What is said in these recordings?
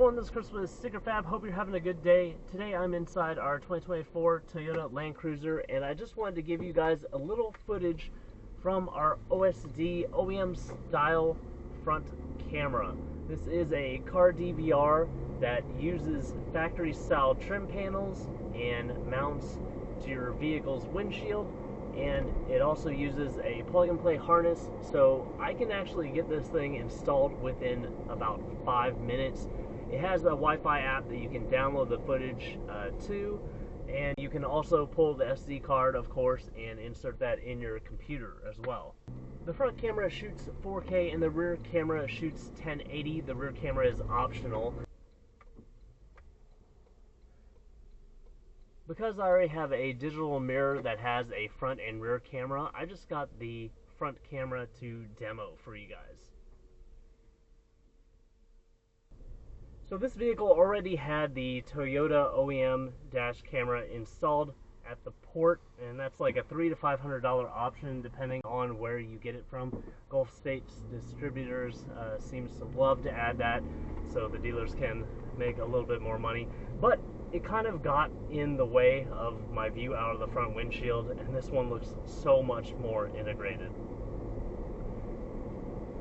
everyone, this is Chris with Sticker Fab. Hope you're having a good day. Today I'm inside our 2024 Toyota Land Cruiser, and I just wanted to give you guys a little footage from our OSD OEM style front camera. This is a car DVR that uses factory style trim panels and mounts to your vehicle's windshield, and it also uses a plug-and-play harness, so I can actually get this thing installed within about 5 minutes. It has a Wi-Fi app that you can download the footage to, and you can also pull the SD card, of course, and insert that in your computer as well. The front camera shoots 4K and the rear camera shoots 1080. The rear camera is optional. Because I already have a digital mirror that has a front and rear camera, I just got the front camera to demo for you guys. So this vehicle already had the Toyota OEM dash camera installed at the port, and that's like a $300 to $500 option depending on where you get it from. Gulf States distributors seems to love to add that so the dealers can make a little bit more money, but it kind of got in the way of my view out of the front windshield, and this one looks so much more integrated.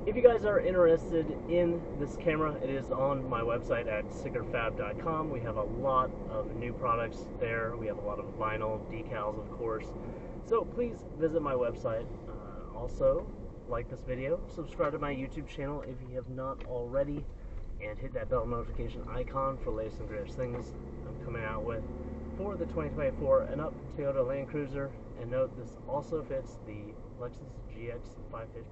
If you guys are interested in this camera, it is on my website at stickerfab.com. We have a lot of new products there. We have a lot of vinyl decals, of course. So please visit my website. Also, like this video, subscribe to my YouTube channel if you have not already, and hit that bell notification icon for latest and greatest things I'm coming out with for the 2024 and up Toyota Land Cruiser. And note, this also fits the Lexus GX 550.